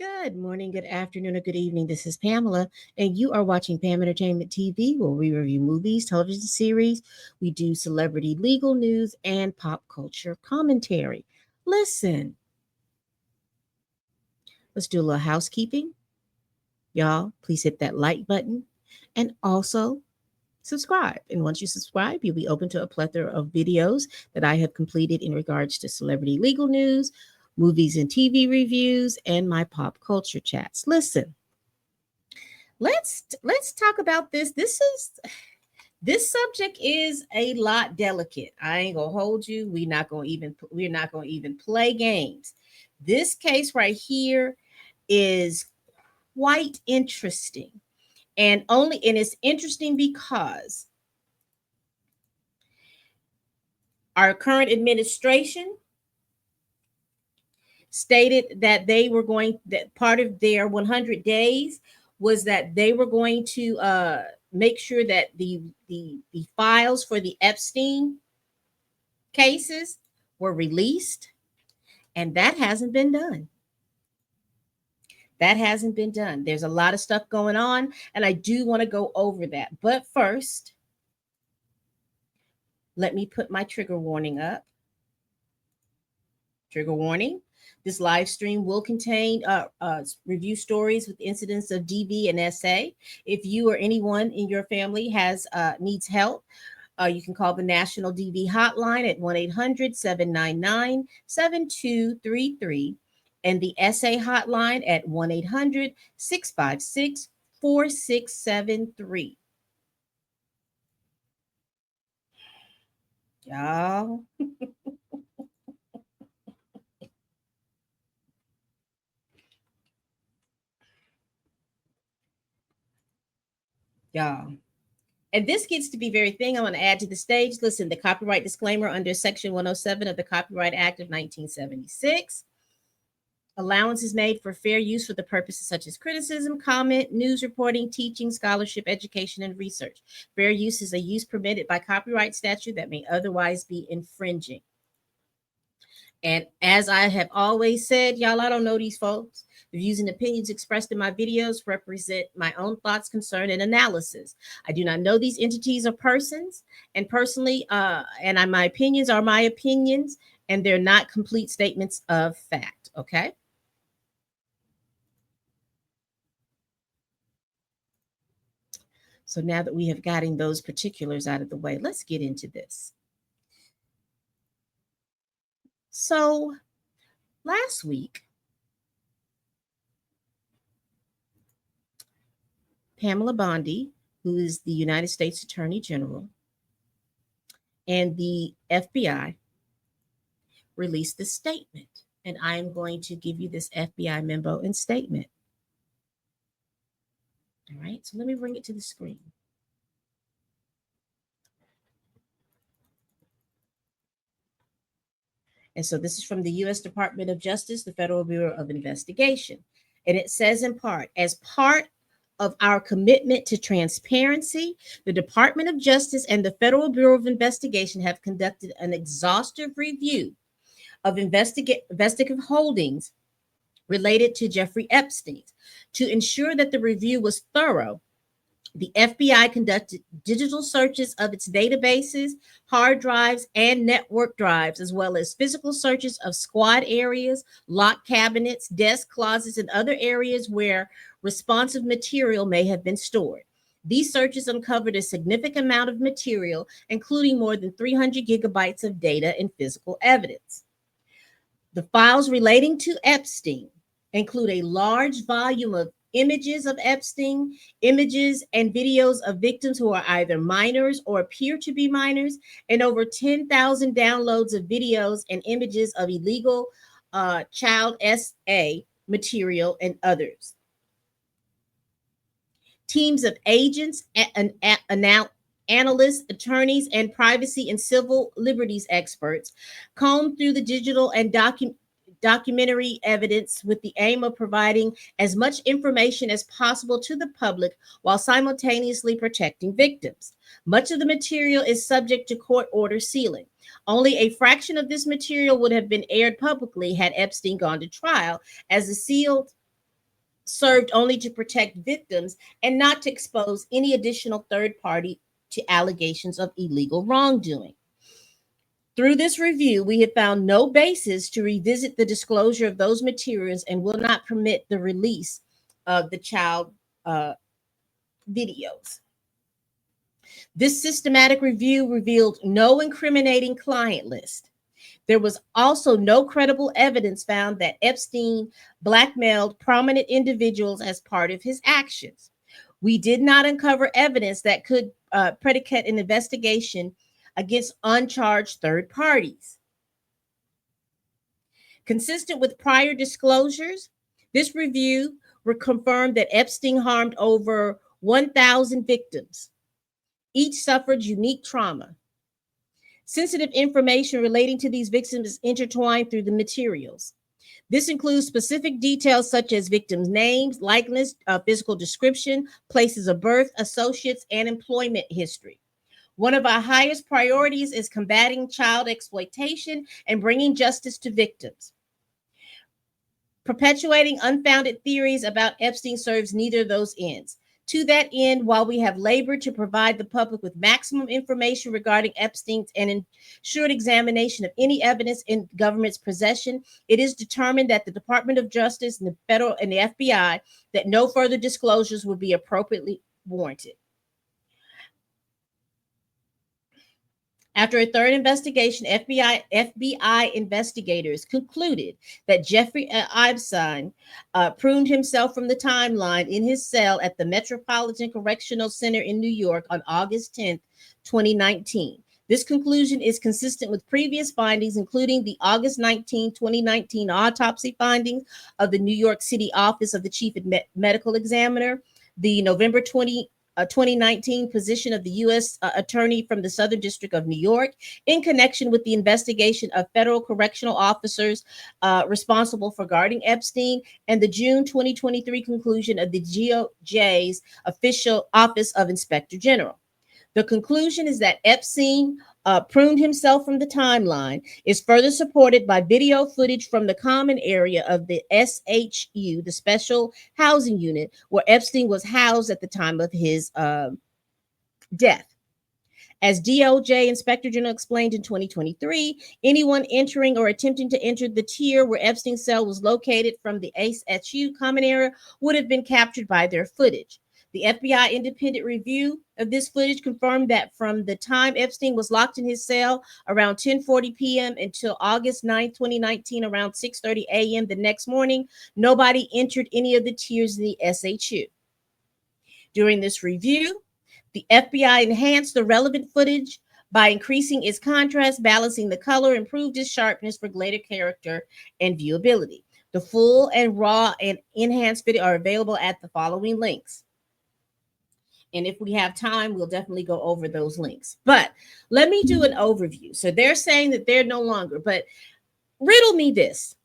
Good morning, good afternoon, or good evening. This is Pamela, and you are watching Pam Entertainment TV, where we review movies, television series, we do celebrity legal news, and pop culture commentary. Listen, let's do a little housekeeping. Y'all, please hit that like button and also subscribe. And once you subscribe, you'll be open to a plethora of videos that I have completed in regards to celebrity legal news, movies and TV reviews, and my pop culture chats. Listen, let's talk about this. This subject is a lot delicate. I ain't gonna hold you. We're not gonna even play games. This case right here is quite interesting. And it's interesting because our current administration stated that that part of their 100 days was that they were going to make sure that the files for the Epstein cases were released, and that hasn't been done. That hasn't been done. There's a lot of stuff going on, and I do want to go over that. But first, let me put my trigger warning up. Trigger warning. This live stream will contain review stories with incidents of DV and SA. If you or anyone in your family has needs help, you can call the National DV Hotline at 1-800-799-7233 and the SA Hotline at 1-800-656-4673. Y'all. Y'all. And this gets to be very thing I want to add to the stage. Listen, the copyright disclaimer under Section 107 of the Copyright Act of 1976. Allowance is made for fair use for the purposes such as criticism, comment, news reporting, teaching, scholarship, education, and research. Fair use is a use permitted by copyright statute that may otherwise be infringing. And as I have always said, y'all, I don't know these folks. The views and opinions expressed in my videos represent my own thoughts, concern, and analysis. I do not know these entities or persons, and personally, my opinions are my opinions, and they're not complete statements of fact. Okay. So now that we have gotten those particulars out of the way, let's get into this. So last week, Pamela Bondi, who is the United States Attorney General, and the FBI released this statement. And I am going to give you this FBI memo and statement. All right, so let me bring it to the screen. And so this is from the U.S. Department of Justice, the Federal Bureau of Investigation. And it says in part, as part of our commitment to transparency, the Department of Justice and the Federal Bureau of Investigation have conducted an exhaustive review of investigative holdings related to Jeffrey Epstein. To ensure that the review was thorough, the FBI conducted digital searches of its databases, hard drives, and network drives, as well as physical searches of squad areas, locked cabinets, desk closets, and other areas where responsive material may have been stored. These searches uncovered a significant amount of material, including more than 300 gigabytes of data and physical evidence. The files relating to Epstein include a large volume of images of Epstein, images and videos of victims who are either minors or appear to be minors, and over 10,000 downloads of videos and images of illegal child SA material and others. Teams of agents, analysts, attorneys, and privacy and civil liberties experts combed through the digital and documentary evidence with the aim of providing as much information as possible to the public while simultaneously protecting victims. Much of the material is subject to court order sealing. Only a fraction of this material would have been aired publicly had Epstein gone to trial, as the sealed served only to protect victims and not to expose any additional third party to allegations of illegal wrongdoing. Through this review, we have found no basis to revisit the disclosure of those materials and will not permit the release of the child uh, videos. This systematic review revealed no incriminating client list. There was also no credible evidence found that Epstein blackmailed prominent individuals as part of his actions. We did not uncover evidence that could predicate an investigation against uncharged third parties. Consistent with prior disclosures, this review confirmed that Epstein harmed over 1,000 victims. Each suffered unique trauma. Sensitive information relating to these victims is intertwined through the materials. This includes specific details such as victims' names, likeness, physical description, places of birth, associates, and employment history. One of our highest priorities is combating child exploitation and bringing justice to victims. Perpetuating unfounded theories about Epstein serves neither of those ends. To that end, while we have labored to provide the public with maximum information regarding Epstein and ensured examination of any evidence in government's possession, it is determined that the Department of Justice and the federal and the FBI that no further disclosures will be appropriately warranted. After a third investigation, FBI investigators concluded that Jeffrey Epstein pruned himself from the timeline in his cell at the Metropolitan Correctional Center in New York on August 10th, 2019. This conclusion is consistent with previous findings, including the August 19, 2019 autopsy findings of the New York City Office of the Chief Medical Examiner, the November 2019 position of the U.S. Attorney from the Southern District of New York in connection with the investigation of federal correctional officers responsible for guarding Epstein, and the June 2023 conclusion of the DOJ's official Office of Inspector General. The conclusion is that Epstein pruned himself from the timeline is further supported by video footage from the common area of the SHU, the Special Housing Unit, where Epstein was housed at the time of his death. As DOJ Inspector General explained in 2023, anyone entering or attempting to enter the tier where Epstein's cell was located from the SHU common area would have been captured by their footage. The FBI independent review of this footage confirmed that from the time Epstein was locked in his cell around 10:40 p.m. until August 9, 2019, around 6:30 a.m. the next morning, nobody entered any of the tiers in the SHU. During this review, the FBI enhanced the relevant footage by increasing its contrast, balancing the color, improved its sharpness for greater character and viewability. The full and raw and enhanced video are available at the following links. And if we have time, we'll definitely go over those links. But let me do an overview. So they're saying that they're no longer, but riddle me this.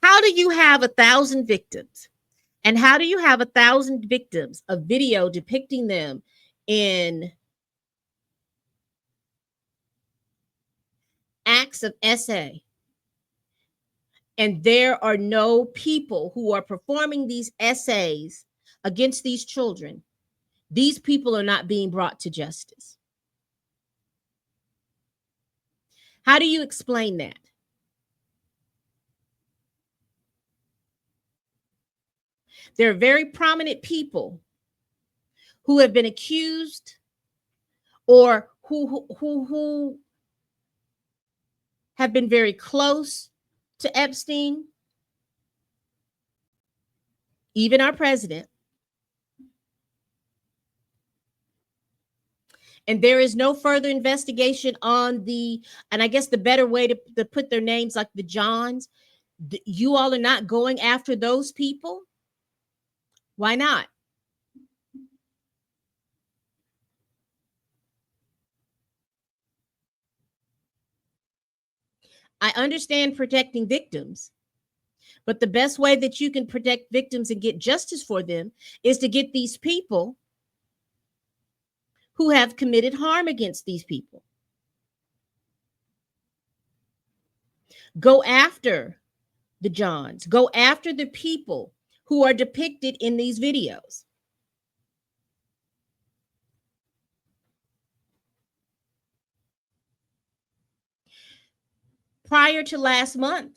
How do you have 1,000 victims? And how do you have 1,000 victims of video depicting them in acts of SA? And there are no people who are performing these essays against these children. These people are not being brought to justice. How do you explain that? There are very prominent people who have been accused or who have been very close to Epstein, even our president. And there is no further investigation on and I guess the better way to put their names, like the Johns, you all are not going after those people? Why not? I understand protecting victims, but the best way that you can protect victims and get justice for them is to get these people who have committed harm against these people. Go after the Johns. Go after the people who are depicted in these videos. Prior to last month,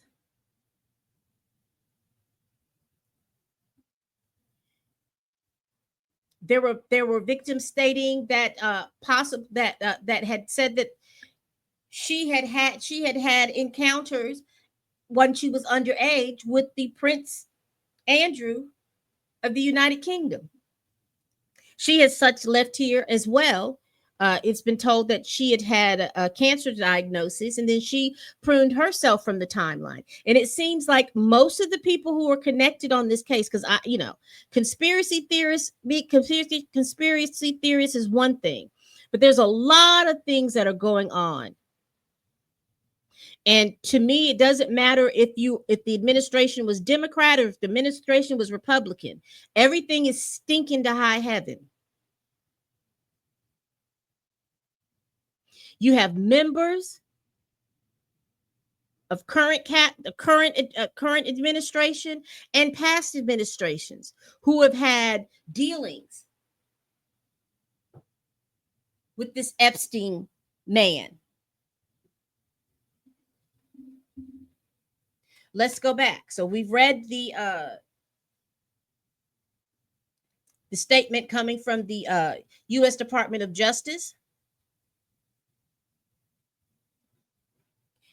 there were victims stating that that had said that she had had encounters when she was underage with the Prince Andrew of the United Kingdom. She has such left here as well. It's been told that she had had a cancer diagnosis and then she pruned herself from the timeline. And it seems like most of the people who are connected on this case, because conspiracy theorists, conspiracy theorists is one thing, but there's a lot of things that are going on. And to me, it doesn't matter if the administration was Democrat or if the administration was Republican. Everything is stinking to high heaven. You have members of current administration and past administrations who have had dealings with this Epstein man. Let's go back. So we've read the statement coming from the U.S. Department of Justice.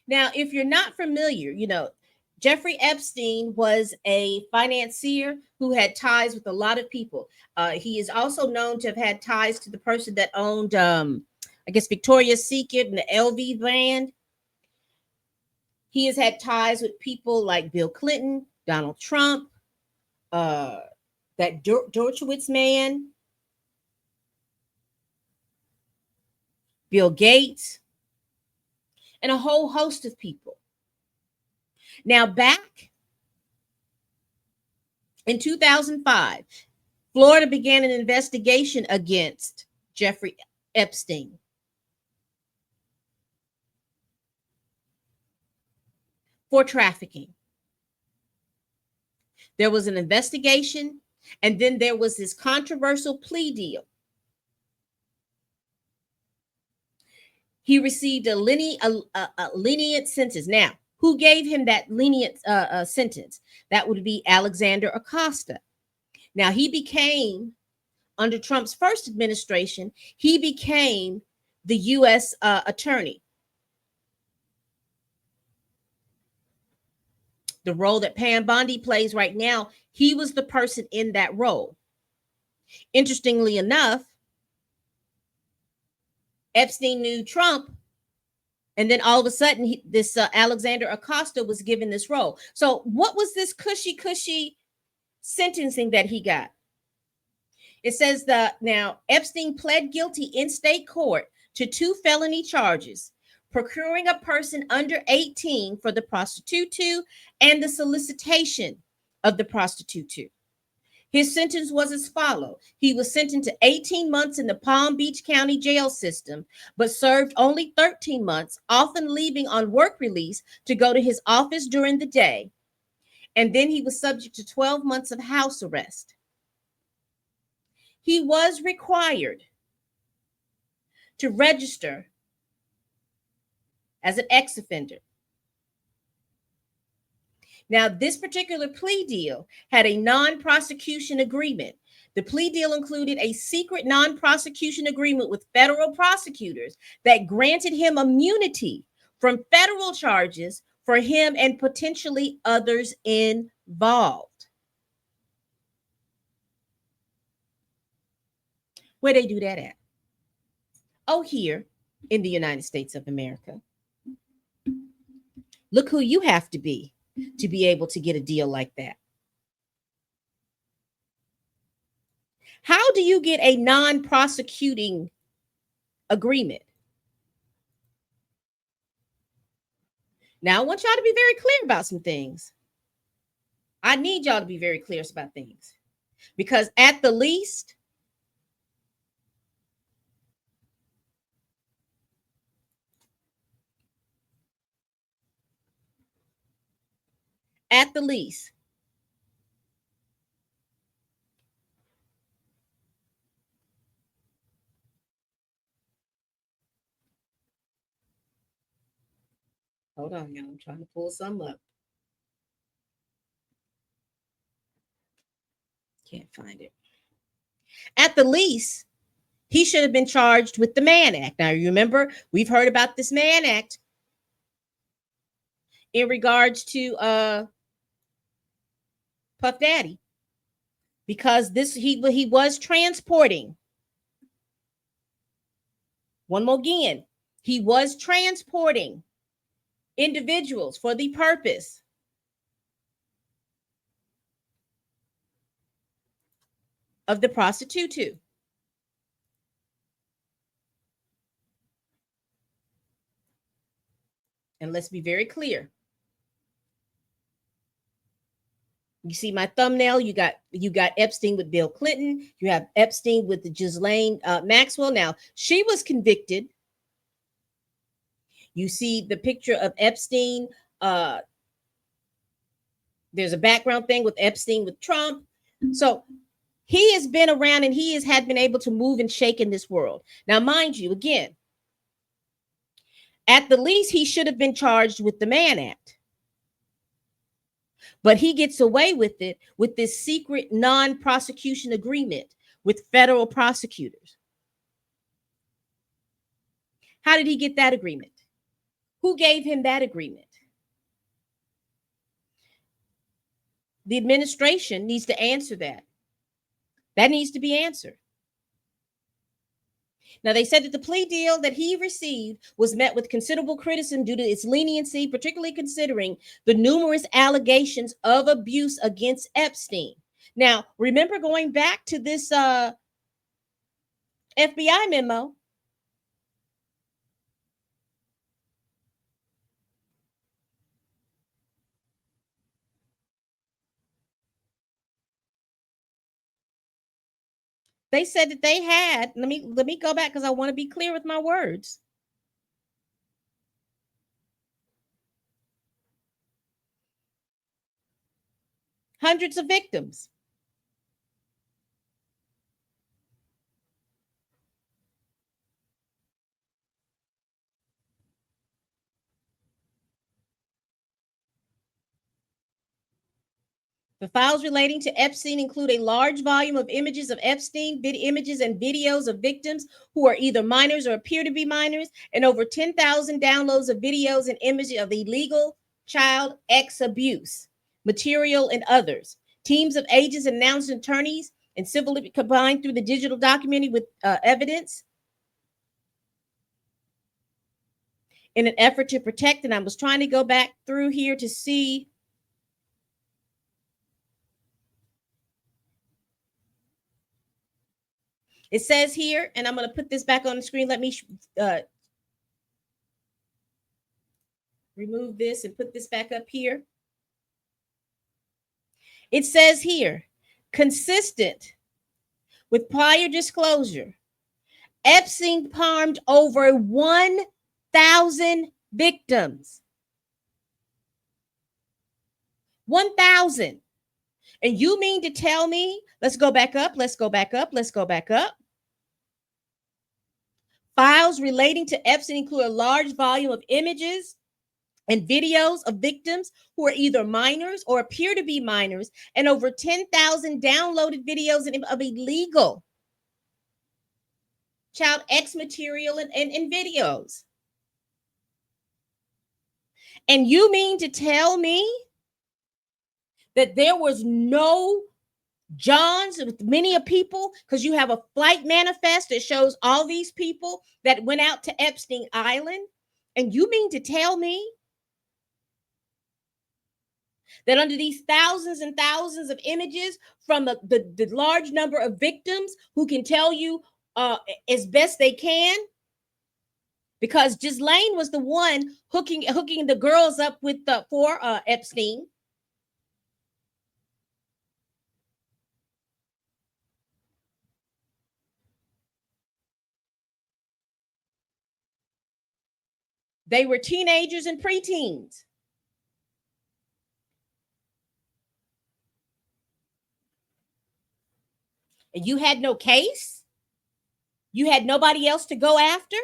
Now, if you're not familiar, Jeffrey Epstein was a financier who had ties with a lot of people. He is also known to have had ties to the person that owned, I guess, Victoria's Secret and the LV brand. He has had ties with people like Bill Clinton, Donald Trump, that Dershowitz man, Bill Gates, and a whole host of people. Now, back in 2005, Florida began an investigation against Jeffrey Epstein. For trafficking. There was an investigation, and then there was this controversial plea deal. He received a lenient sentence. Now, who gave him that lenient sentence? That would be Alexander Acosta. Now, he became, under Trump's first administration, he became the U.S. attorney. The role that Pam Bondi plays right now, he was the person in that role. Interestingly enough, Epstein knew Trump, and then all of a sudden, this Alexander Acosta was given this role. So what was this cushy sentencing that he got? It says that now Epstein pled guilty in state court to 2 felony charges: procuring a person under 18 for the prostitute and the solicitation of the prostitute. His sentence was as follows. He was sentenced to 18 months in the Palm Beach County jail system, but served only 13 months, often leaving on work release to go to his office during the day. And then he was subject to 12 months of house arrest. He was required to register as an ex-offender. Now, this particular plea deal had a non-prosecution agreement. The plea deal included a secret non-prosecution agreement with federal prosecutors that granted him immunity from federal charges for him and potentially others involved. Where they do that at? Oh, here in the United States of America. Look who you have to be able to get a deal like that. How do you get a non-prosecuting agreement? Now, I want y'all to be very clear about some things. I need y'all to be very clear about things, because at the least, Hold on, y'all. I'm trying to pull some up. Can't find it. At the least, he should have been charged with the Mann Act. Now, you remember, we've heard about this Mann Act in regards to Puff Daddy, because this he was transporting. One more again, he was transporting individuals for the purpose of the prostitute. And let's be very clear. You see my thumbnail. You got Epstein with Bill Clinton. You have Epstein with the Ghislaine Maxwell. Now, she was convicted. You see the picture of Epstein. There's a background thing with Epstein with Trump. So he has been around and he had been able to move and shake in this world. Now, mind you, again, at the least, he should have been charged with the Mann Act. But he gets away with it with this secret non-prosecution agreement with federal prosecutors. How did he get that agreement? Who gave him that agreement? The administration needs to answer that. That needs to be answered. Now, they said that the plea deal that he received was met with considerable criticism due to its leniency, particularly considering the numerous allegations of abuse against Epstein. Now, remember going back to this FBI memo. They said that they had, let me go back because I want to be clear with my words. Hundreds of victims. The files relating to Epstein include a large volume of images of Epstein, images and videos of victims who are either minors or appear to be minors, and over 10,000 downloads of videos and images of illegal child X abuse, material, and others. Teams of agents, announced attorneys, and civil combined through the digital documentary with evidence in an effort to protect. And I was trying to go back through here to see. It says here, and I'm going to put this back on the screen. Let me remove this and put this back up here. It says here, consistent with prior disclosure, Epstein harmed over 1,000 victims. 1,000. And you mean to tell me, let's go back up. Files relating to Epstein include a large volume of images and videos of victims who are either minors or appear to be minors, and over 10,000 downloaded videos of illegal child X material and videos. And you mean to tell me that there was no Johns with many of people, because you have a flight manifest that shows all these people that went out to Epstein Island, and you mean to tell me that under these thousands and thousands of images from the large number of victims who can tell you as best they can, because Ghislaine was the one hooking the girls up with for Epstein. They were teenagers and preteens. And you had no case? You had nobody else to go after?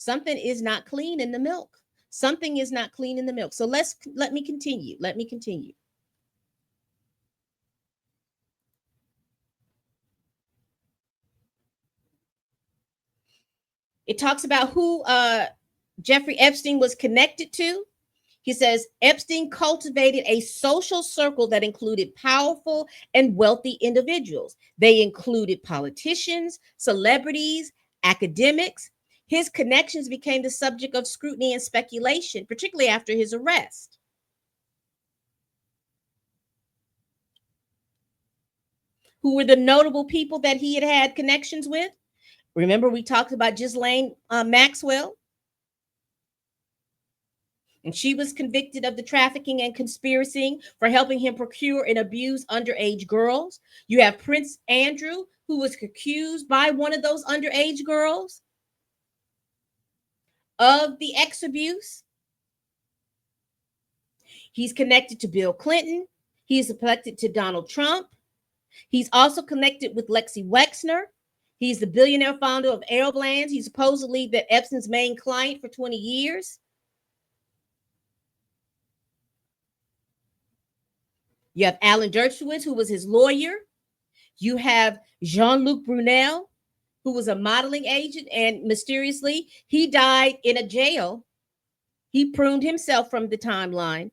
Something is not clean in the milk. Something is not clean in the milk. So let me continue. Let me continue. It talks about who Jeffrey Epstein was connected to. He says Epstein cultivated a social circle that included powerful and wealthy individuals. They included politicians, celebrities, academics. His connections became the subject of scrutiny and speculation, particularly after his arrest. Who were the notable people that he had connections with? Remember, we talked about Ghislaine Maxwell, and she was convicted of the trafficking and conspiracy for helping him procure and abuse underage girls. You have Prince Andrew, who was accused by one of those underage girls of the ex abuse. He's connected to Bill Clinton. He's connected to Donald Trump. He's also connected with Lexi Wexner. He's the billionaire founder of Aeroplans. He's supposedly the Epstein's main client for 20 years. You have Alan Dershowitz, who was his lawyer. You have Jean-Luc Brunel, who was a modeling agent, and mysteriously, he died in a jail. He pruned himself from the timeline,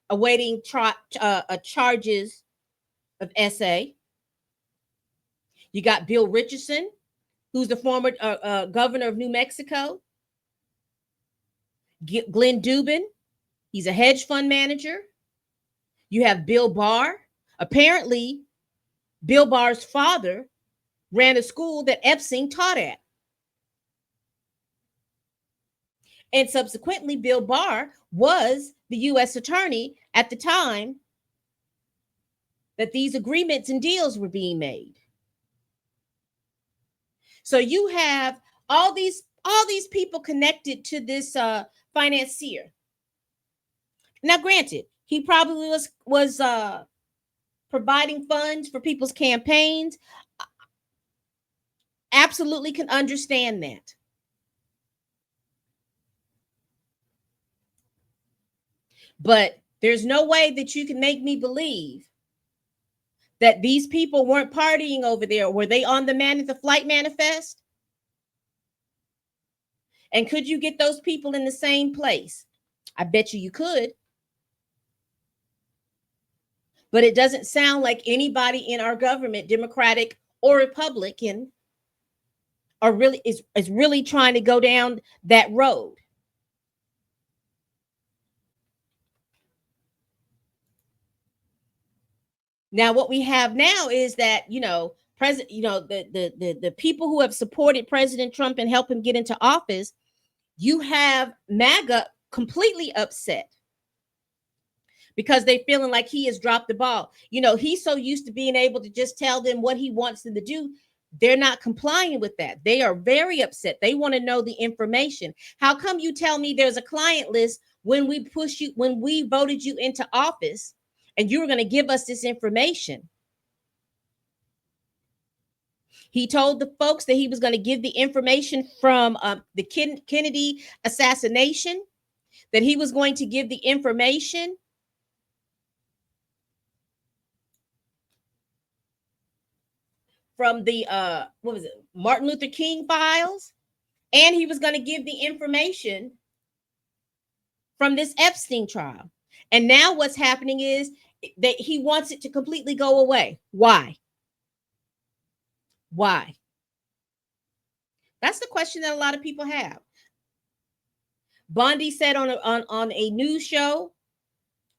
awaiting charges of SA. You got Bill Richardson, who's the former governor of New Mexico. Glenn Dubin, he's a hedge fund manager. You have Bill Barr. Apparently, Bill Barr's father ran a school that Epstein taught at. And subsequently, Bill Barr was the U.S. attorney at the time that these agreements and deals were being made. So you have all these people connected to this financier. Now, granted, he probably was providing funds for people's campaigns. Absolutely can understand that. But there's no way that you can make me believe that these people weren't partying over there. Were they on the flight manifest? And could you get those people in the same place? I bet you could. But it doesn't sound like anybody in our government, Democratic or Republican, is really trying to go down that road. Now, what we have now is that, the people who have supported President Trump and helped him get into office, you have MAGA completely upset because they're feeling like he has dropped the ball. He's so used to being able to just tell them what he wants them to do. They're not complying with that. They are very upset. They want to know the information. How come you tell me there's a client list when we voted you into office, and you were going to give us this information? He told the folks that he was going to give the information from the Kennedy assassination, that he was going to give the information from the Martin Luther King files, and he was going to give the information from this Epstein trial. And now what's happening is that he wants it to completely go away. Why? That's the question that a lot of people have. Bondi said on a news show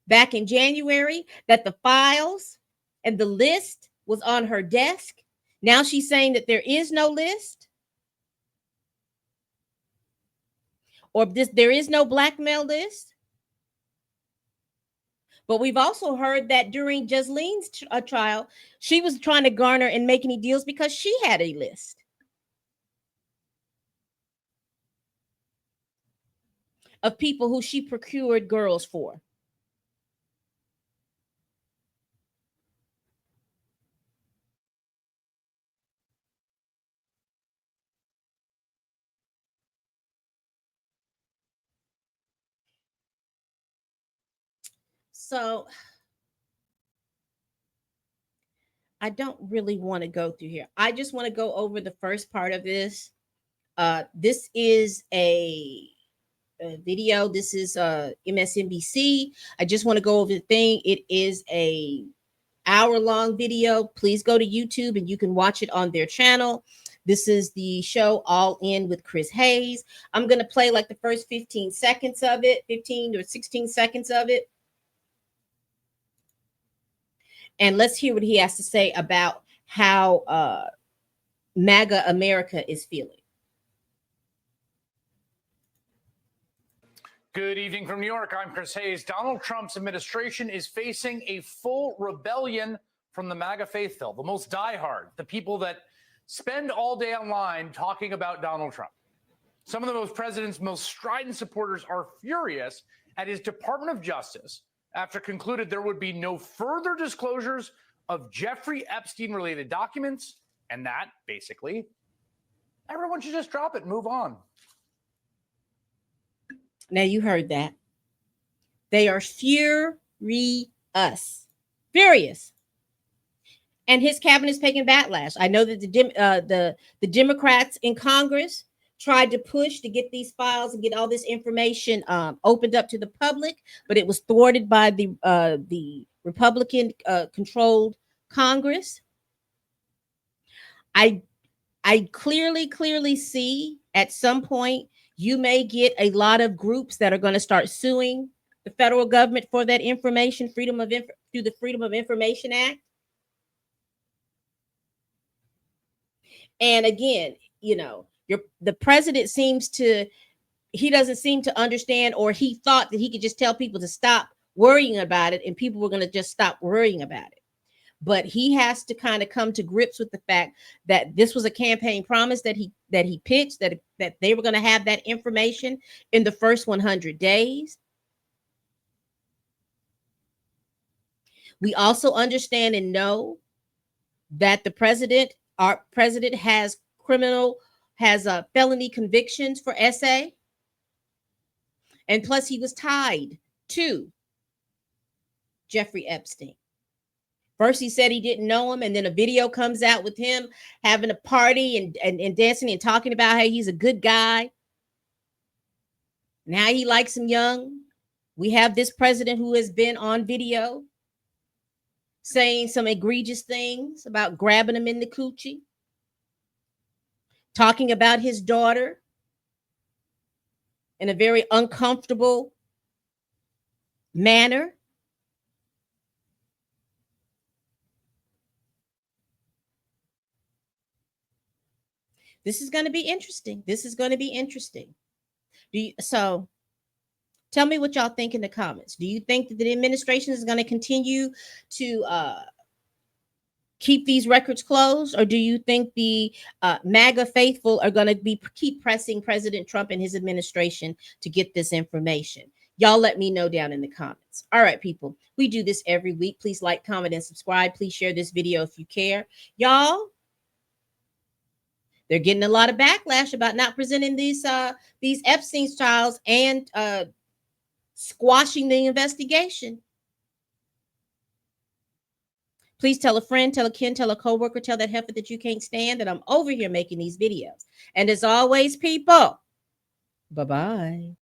back in January that the files and the list was on her desk. Now she's saying that there is no list, or there is no blackmail list. But we've also heard that during Gisleen's trial, she was trying to garner and make any deals because she had a list of people who she procured girls for. So I don't really want to go through here. I just want to go over the first part of this. This is a video. This is MSNBC. I just want to go over the thing. It is a hour-long video. Please go to YouTube and you can watch it on their channel. This is the show All In with Chris Hayes. I'm going to play like the first 15 seconds of it, 15 or 16 seconds of it. And let's hear what he has to say about how MAGA America is feeling. Good evening from New York. I'm Chris Hayes. Donald Trump's administration is facing a full rebellion from the MAGA faithful, the most diehard, the people that spend all day online talking about Donald Trump. Some of the president's most strident supporters are furious at his Department of Justice after concluded there would be no further disclosures of Jeffrey Epstein-related documents, and that, basically, everyone should just drop it and move on. Now you heard that. They are furious. Furious. And his cabinet is taking backlash. I know that the Democrats in Congress tried to push to get these files and get all this information opened up to the public, but it was thwarted by the Republican controlled Congress. I clearly see at some point you may get a lot of groups that are going to start suing the federal government for that information, through the Freedom of Information Act. And again, the president doesn't seem to understand, or he thought that he could just tell people to stop worrying about it and people were going to just stop worrying about it. But he has to kind of come to grips with the fact that this was a campaign promise that he pitched, that they were going to have that information in the first 100 days. We also understand and know that our president has felony convictions for SA. And plus he was tied to Jeffrey Epstein. First, he said he didn't know him, and then a video comes out with him having a party and dancing and talking about how he's a good guy. Now he likes him young. We have this president who has been on video saying some egregious things about grabbing him in the coochie, talking about his daughter in a very uncomfortable manner. This is going to be interesting. So tell me what y'all think in the comments. Do you think that the administration is going to continue to keep these records closed, or do you think the MAGA faithful are going to keep pressing President Trump and his administration to get this information? Y'all let me know down in the comments. All right, people, we do this every week. Please like, comment, and subscribe. Please share this video if you care. Y'all, they're getting a lot of backlash about not presenting these Epstein files and squashing the investigation. Please tell a friend, tell a kin, tell a coworker, tell that heifer that you can't stand that I'm over here making these videos. And as always, people, bye-bye.